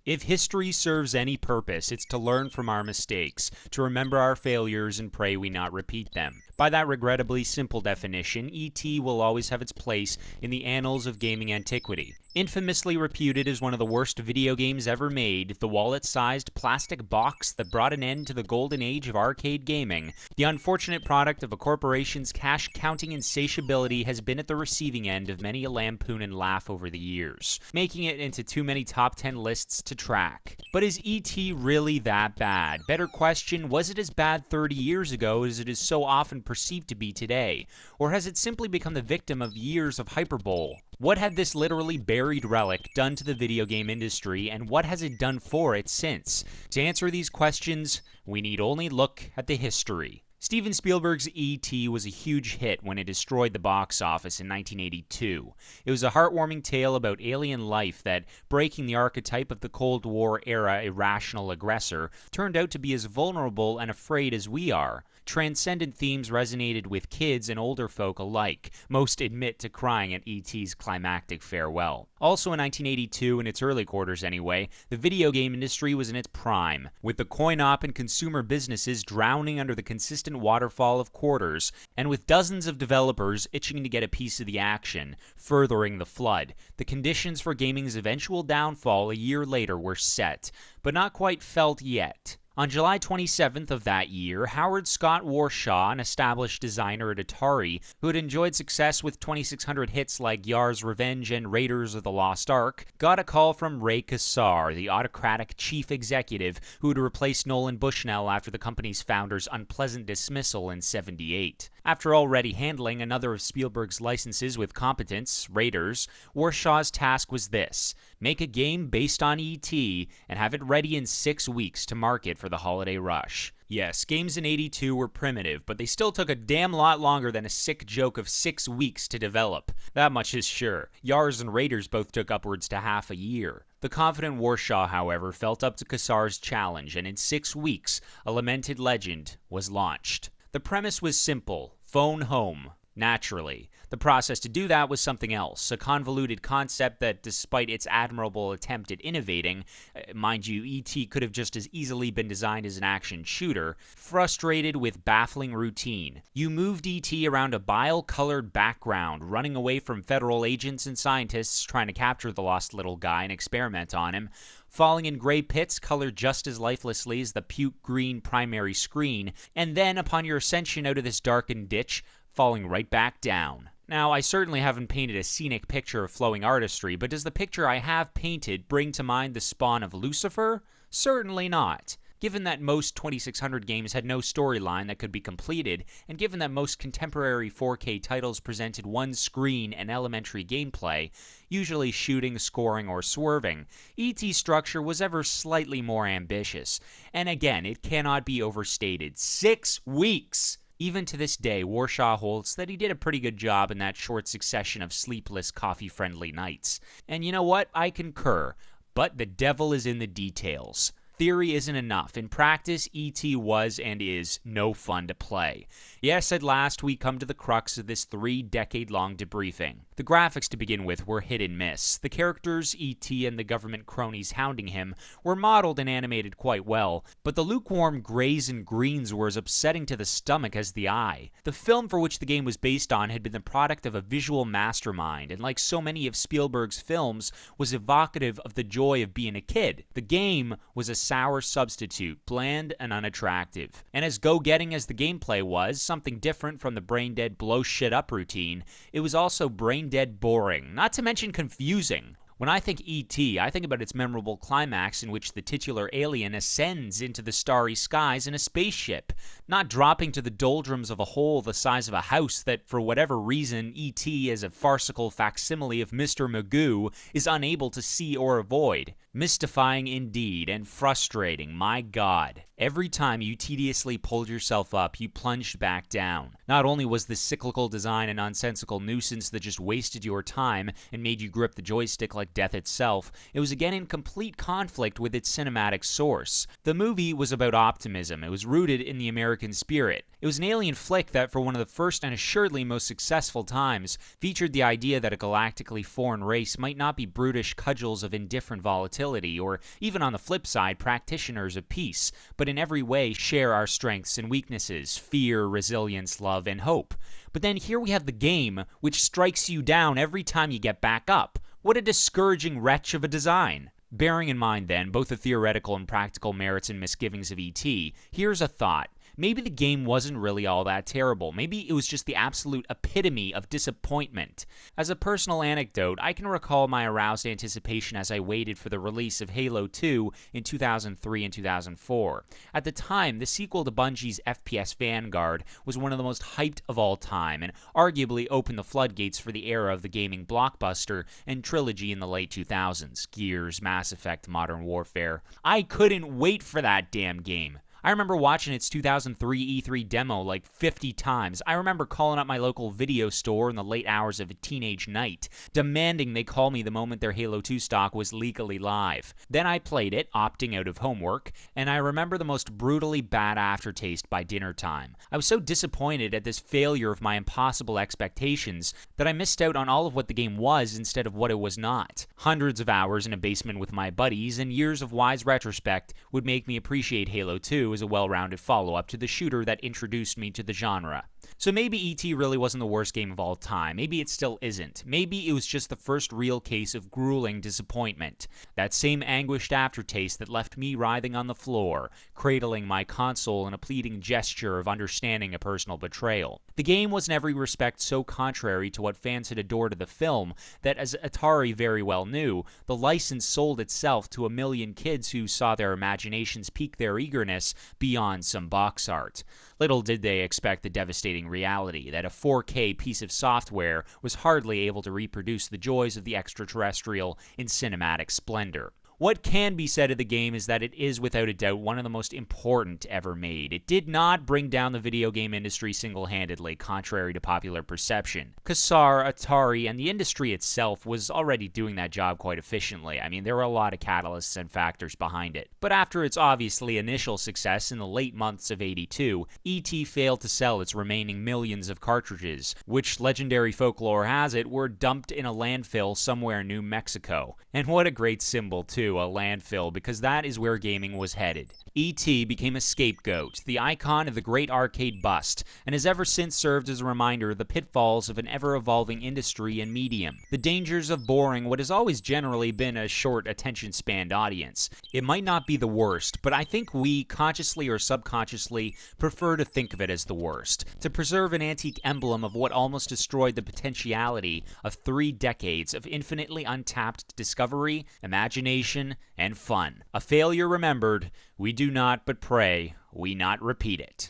If history serves any purpose, it's to learn from our mistakes, to remember our failures and pray we not repeat them. By that regrettably simple definition, E.T. will always have its place in the annals of gaming antiquity. Infamously reputed as one of the worst video games ever made, the wallet-sized plastic box that brought an end to the golden age of arcade gaming, the unfortunate product of a corporation's cash-counting insatiability has been at the receiving end of many a lampoon and laugh over the years, making it into too many top 10 lists to track. But is E.T. really that bad? Better question, was it as bad 30 years ago as it is so often perceived to be today? Or has it simply become the victim of years of hyperbole? What had this literally buried relic done to the video game industry, and what has it done for it since? To answer these questions, we need only look at the history. Steven Spielberg's E.T. was a huge hit when it destroyed the box office in 1982. It was a heartwarming tale about alien life that, breaking the archetype of the Cold War era irrational aggressor, turned out to be as vulnerable and afraid as we are. Transcendent themes resonated with kids and older folk alike. Most admit to crying at E.T.'s climactic farewell. Also in 1982, in its early quarters anyway, the video game industry was in its prime, with the coin-op and consumer businesses drowning under the consistent waterfall of quarters, and with dozens of developers itching to get a piece of the action, furthering the flood. The conditions for gaming's eventual downfall a year later were set, but not quite felt yet. On July 27th of that year, Howard Scott Warshaw, an established designer at Atari, who had enjoyed success with 2600 hits like Yar's Revenge and Raiders of the Lost Ark, got a call from Ray Kassar, the autocratic chief executive who had replaced Nolan Bushnell after the company's founder's unpleasant dismissal in '78. After already handling another of Spielberg's licenses with competence, Raiders, Warshaw's task was this: make a game based on E.T. and have it ready in 6 weeks to market for the holiday rush. Yes, games in '82 were primitive, but they still took a damn lot longer than a sick joke of 6 weeks to develop. That much is sure. Yars and Raiders both took upwards to half a year. The confident Warshaw, however, felt up to Kassar's challenge, and in 6 weeks, a lamented legend was launched. The premise was simple: phone home. Naturally. The process to do that was something else, a convoluted concept that, despite its admirable attempt at innovating, mind you, E.T. could have just as easily been designed as an action shooter, frustrated with baffling routine. You moved E.T. around a bile-colored background, running away from federal agents and scientists trying to capture the lost little guy and experiment on him, falling in gray pits colored just as lifelessly as the puke green primary screen, and then, upon your ascension out of this darkened ditch, falling right back down. Now, I certainly haven't painted a scenic picture of flowing artistry, but does the picture I have painted bring to mind the spawn of Lucifer? Certainly not. Given that most 2600 games had no storyline that could be completed, and given that most contemporary 4K titles presented one screen and elementary gameplay, usually shooting, scoring, or swerving, E.T.'s structure was ever slightly more ambitious. And again, it cannot be overstated. 6 weeks! Even to this day, Warshaw holds that he did a pretty good job in that short succession of sleepless, coffee-friendly nights. And you know what? I concur. But the devil is in the details. Theory isn't enough. In practice, E.T. was and is no fun to play. Yes, at last we come to the crux of this 3-decade-long debriefing. The graphics to begin with were hit and miss. The characters, E.T. and the government cronies hounding him, were modeled and animated quite well, but the lukewarm grays and greens were as upsetting to the stomach as the eye. The film for which the game was based on had been the product of a visual mastermind, and like so many of Spielberg's films, was evocative of the joy of being a kid. The game was a sour substitute, bland and unattractive. And as go-getting as the gameplay was, something different from the brain-dead blow-shit-up routine, it was also brain-dead boring, not to mention confusing. When I think E.T., I think about its memorable climax in which the titular alien ascends into the starry skies in a spaceship, not dropping to the doldrums of a hole the size of a house that, for whatever reason, E.T., as a farcical facsimile of Mr. Magoo, is unable to see or avoid. Mystifying indeed, and frustrating, my God. Every time you tediously pulled yourself up, you plunged back down. Not only was this cyclical design a nonsensical nuisance that just wasted your time and made you grip the joystick like like death itself, it was again in complete conflict with its cinematic source. The movie was about optimism. It was rooted in the American spirit. It was an alien flick that, for one of the first and assuredly most successful times, featured the idea that a galactically foreign race might not be brutish cudgels of indifferent volatility, or even on the flip side, practitioners of peace, but in every way share our strengths and weaknesses, fear, resilience, love, and hope. But then here we have the game, which strikes you down every time you get back up. What a discouraging wretch of a design. Bearing in mind, then, both the theoretical and practical merits and misgivings of E.T., here's a thought. Maybe the game wasn't really all that terrible. Maybe it was just the absolute epitome of disappointment. As a personal anecdote, I can recall my aroused anticipation as I waited for the release of Halo 2 in 2003 and 2004. At the time, the sequel to Bungie's FPS Vanguard was one of the most hyped of all time, and arguably opened the floodgates for the era of the gaming blockbuster and trilogy in the late 2000s. Gears, Mass Effect, Modern Warfare. I couldn't wait for that damn game. I remember watching its 2003 E3 demo like 50 times. I remember calling up my local video store in the late hours of a teenage night, demanding they call me the moment their Halo 2 stock was legally live. Then I played it, opting out of homework, and I remember the most brutally bad aftertaste by dinner time. I was so disappointed at this failure of my impossible expectations that I missed out on all of what the game was instead of what it was not. Hundreds of hours in a basement with my buddies and years of wise retrospect would make me appreciate Halo 2 as a well-rounded follow-up to the shooter that introduced me to the genre. So maybe E.T. really wasn't the worst game of all time. Maybe it still isn't. Maybe it was just the first real case of grueling disappointment. That same anguished aftertaste that left me writhing on the floor, cradling my console in a pleading gesture of understanding a personal betrayal. The game was in every respect so contrary to what fans had adored of the film that, as Atari very well knew, the license sold itself to a million kids who saw their imaginations pique their eagerness beyond some box art. Little did they expect the devastating reality that a 4K piece of software was hardly able to reproduce the joys of the Extra-Terrestrial in cinematic splendor. What can be said of the game is that it is without a doubt one of the most important ever made. It did not bring down the video game industry single-handedly, contrary to popular perception. Kassar, Atari, and the industry itself was already doing that job quite efficiently. I mean, there were a lot of catalysts and factors behind it. But after its obviously initial success in the late months of '82, E.T. failed to sell its remaining millions of cartridges, which legendary folklore has it were dumped in a landfill somewhere in New Mexico. And what a great symbol, too. A landfill, because that is where gaming was headed. E.T. became a scapegoat, the icon of the great arcade bust, and has ever since served as a reminder of the pitfalls of an ever-evolving industry and medium, the dangers of boring what has always generally been a short attention-spanned audience. It might not be the worst, but I think we, consciously or subconsciously, prefer to think of it as the worst, to preserve an antique emblem of what almost destroyed the potentiality of 3 decades of infinitely untapped discovery, imagination, and fun. A failure remembered, we do not but pray we not repeat it.